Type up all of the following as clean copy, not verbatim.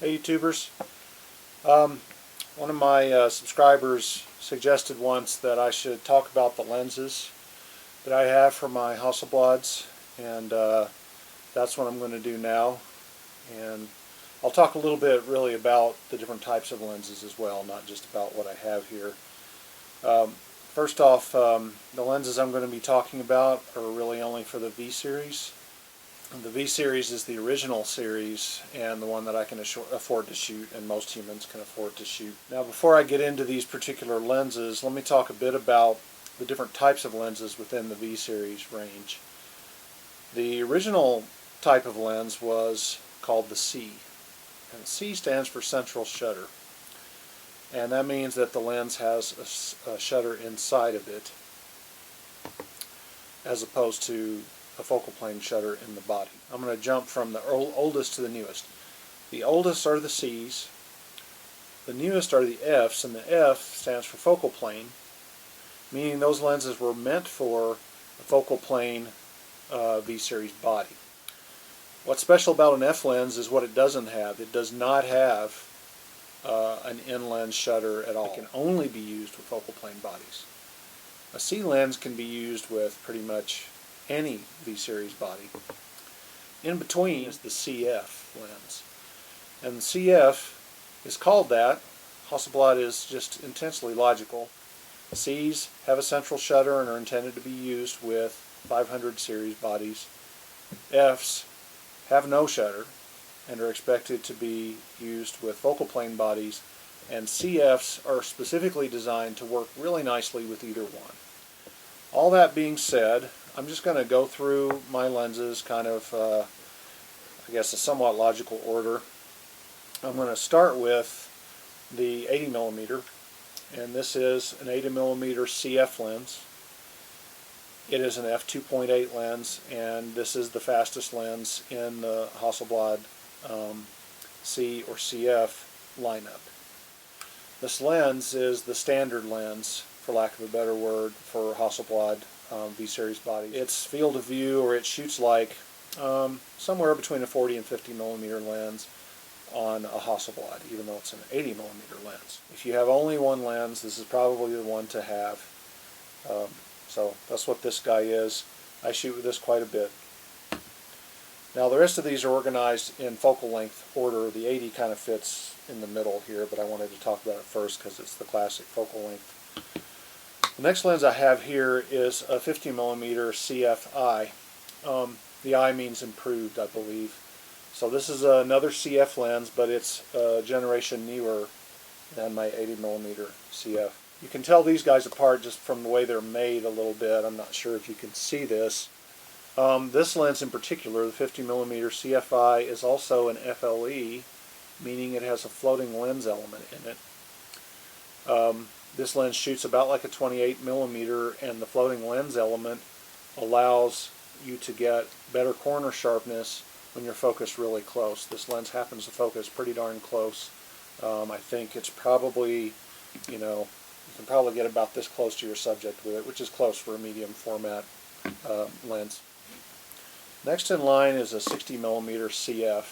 Hey YouTubers, one of my subscribers suggested once that I should talk about the lenses that I have for my Hasselblads, and that's what I'm going to do now. And I'll talk a little bit really about the different types of lenses as well, not just about what I have here. First off, the lenses I'm going to be talking about are really only for the V-Series. The V-Series is the original series and the one that I can afford to shoot, and most humans can afford to shoot. Now, before I get into these particular lenses, let me talk a bit about the different types of lenses within the V-Series range. The original type of lens was called the C, and C stands for central shutter, and that means that the lens has a shutter inside of it as opposed to a focal plane shutter in the body. I'm going to jump from the oldest to the newest. The oldest are the C's, the newest are the F's, and the F stands for focal plane, meaning those lenses were meant for a focal plane V-Series body. What's special about an F lens is what it doesn't have. It does not have an in-lens shutter at all. It can only be used with focal plane bodies. A C lens can be used with pretty much any V-Series body. In between is the CF lens. And the CF is called that. Hasselblad is just intensely logical. C's have a central shutter and are intended to be used with 500 series bodies. F's have no shutter and are expected to be used with focal plane bodies. And CFs are specifically designed to work really nicely with either one. All that being said, I'm just going to go through my lenses kind of, I guess, a somewhat logical order. I'm going to start with the 80mm, and this is an 80mm CF lens. It is an f2.8 lens, and this is the fastest lens in the Hasselblad C or CF lineup. This lens is the standard lens, for lack of a better word, for Hasselblad V-Series body. Its field of view, or it shoots like somewhere between a 40 and 50mm lens on a Hasselblad, even though it's an 80mm lens. If you have only one lens, this is probably the one to have. So that's what this guy is. I shoot with this quite a bit. Now the rest of these are organized in focal length order. The 80 kind of fits in the middle here, but I wanted to talk about it first because it's the classic focal length. The next lens I have here is a 50mm CF-I. The I means improved, I believe. So this is another CF lens, but it's a generation newer than my 80mm CF. You can tell these guys apart just from the way they're made a little bit. I'm not sure if you can see this. This lens in particular, the 50mm CF-I, is also an FLE, meaning it has a floating lens element in it. This lens shoots about like a 28mm, and the floating lens element allows you to get better corner sharpness when you're focused really close. This lens happens to focus pretty darn close. I think it's probably, you can probably get about this close to your subject with it, which is close for a medium format lens. Next in line is a 60mm CF,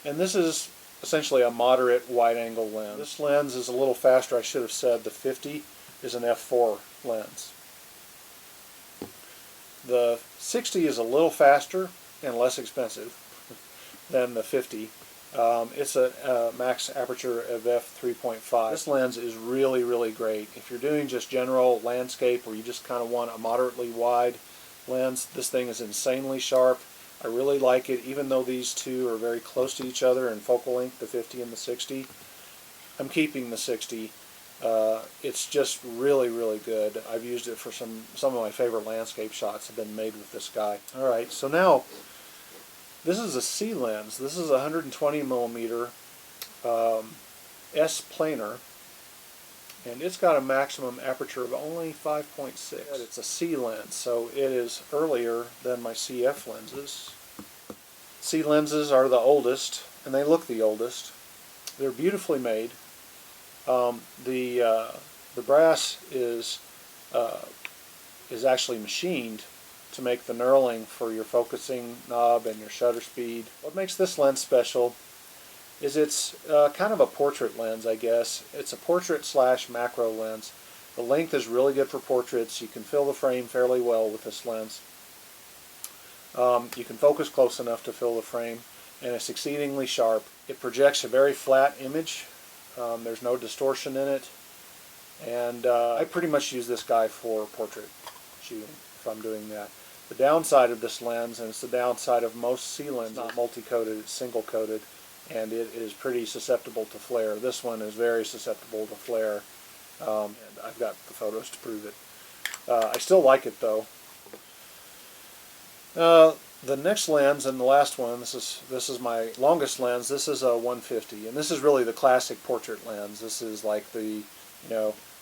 and this is essentially a moderate wide-angle lens. This lens is a little faster. I should have said the 50 is an f4 lens. The 60 is a little faster and less expensive than the 50. It's a max aperture of f3.5. This lens is really, really great. If you're doing just general landscape or you just kind of want a moderately wide lens, this thing is insanely sharp. I really like it, even though these two are very close to each other in focal length, the 50 and the 60. I'm keeping the 60. It's just really, really good. I've used it for some of my favorite landscape shots have been made with this guy. Alright, so now this is a C lens. This is a 120mm S planar, and it's got a maximum aperture of only 5.6. It's a C lens, so it is earlier than my CF lenses. C lenses are the oldest, and they look the oldest. They're beautifully made. The brass is actually machined to make the knurling for your focusing knob and your shutter speed. What makes this lens special is it's kind of a portrait lens, I guess. It's a portrait slash macro lens. The length is really good for portraits. You can fill the frame fairly well with this lens. You can focus close enough to fill the frame, and it's exceedingly sharp. It projects a very flat image. There's no distortion in it, and I pretty much use this guy for portrait shooting if I'm doing that. The downside of this lens, and it's the downside of most C lenses, not multi-coated, it's single-coated, and it is pretty susceptible to flare. This one is very susceptible to flare, and I've got the photos to prove it. I still like it though. The next lens and the last one, this is my longest lens. This is a 150, and this is really the classic portrait lens. This is like the,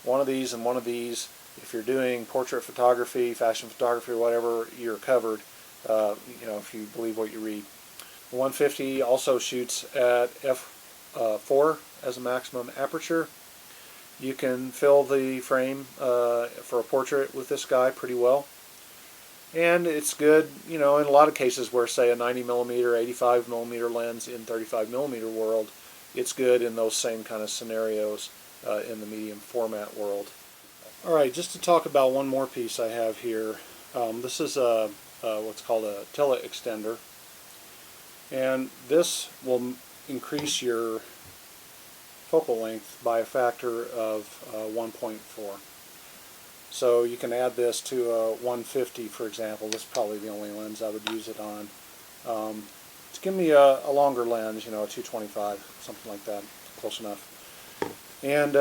one of these and one of these. If you're doing portrait photography, fashion photography, or whatever, you're covered. If you believe what you read. The 150 also shoots at f4 as a maximum aperture. You can fill the frame for a portrait with this guy pretty well. And it's good, in a lot of cases where, say, a 90mm, 85mm lens in 35mm world, it's good in those same kind of scenarios in the medium format world. Alright, just to talk about one more piece I have here. This is what's called a Tele Extender. And this will increase your focal length by a factor of 1.4. So you can add this to a 150, for example. This is probably the only lens I would use it on. To give me a longer lens, a 225, something like that, close enough. And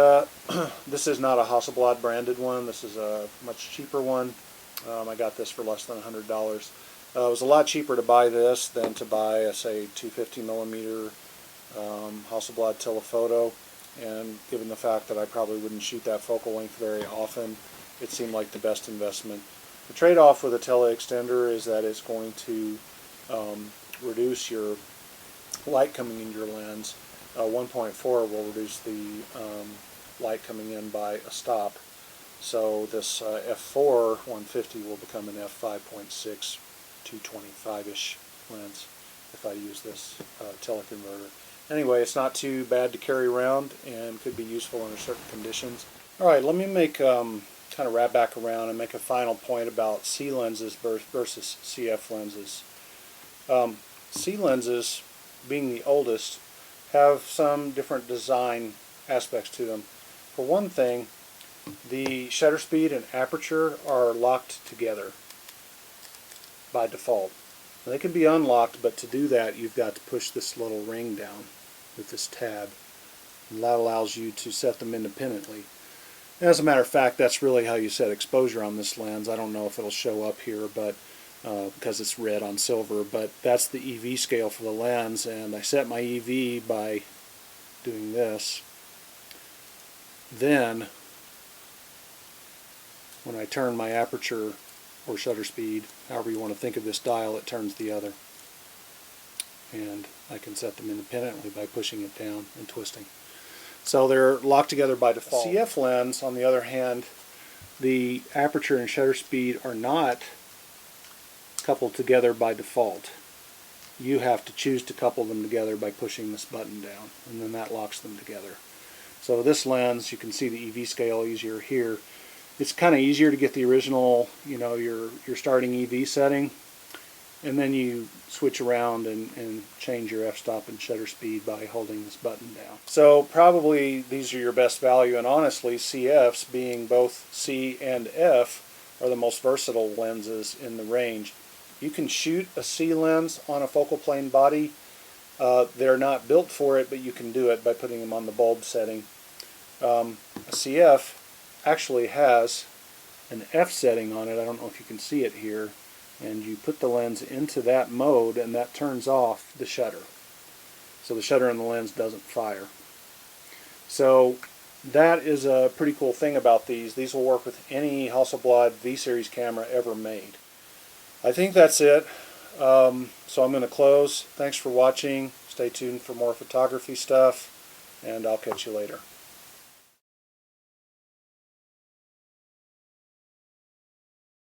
this is not a Hasselblad branded one. This is a much cheaper one. I got this for less than $100. It was a lot cheaper to buy this than to buy, say, 250mm Hasselblad telephoto. And given the fact that I probably wouldn't shoot that focal length very often, it seemed like the best investment. The trade-off with a Tele Extender is that it's going to reduce your light coming into your lens. 1.4 will reduce the light coming in by a stop. So this f4 150 will become an f5.6 225-ish lens if I use this teleconverter. Anyway, it's not too bad to carry around and could be useful under certain conditions. Alright, let me make kind of wrap back around and make a final point about C lenses versus CF lenses. C lenses, being the oldest, have some different design aspects to them. For one thing, the shutter speed and aperture are locked together by default. They can be unlocked, but to do that you've got to push this little ring down with this tab, and that allows you to set them independently. As a matter of fact, that's really how you set exposure on this lens. I don't know if it'll show up here, but because it's red on silver, but that's the EV scale for the lens, and I set my EV by doing this. Then when I turn my aperture or shutter speed, however you want to think of this dial, it turns the other, and I can set them independently by pushing it down and twisting. So they're locked together by default. CF lens, on the other hand, the aperture and shutter speed are not coupled together by default. You have to choose to couple them together by pushing this button down, and then that locks them together. So this lens, you can see the EV scale easier here. It's kind of easier to get the original, your starting EV setting, and then you switch around and change your f-stop and shutter speed by holding this button down. So probably these are your best value, and honestly CFs, being both C and F, are the most versatile lenses in the range. You can shoot a C lens on a focal plane body. They're not built for it, but you can do it by putting them on the bulb setting. A CF actually has an F setting on it. I don't know if you can see it here. And you put the lens into that mode, and that turns off the shutter. So the shutter in the lens doesn't fire. So that is a pretty cool thing about these. These will work with any Hasselblad V-Series camera ever made. I think that's it. So I'm going to close. Thanks for watching. Stay tuned for more photography stuff, and I'll catch you later.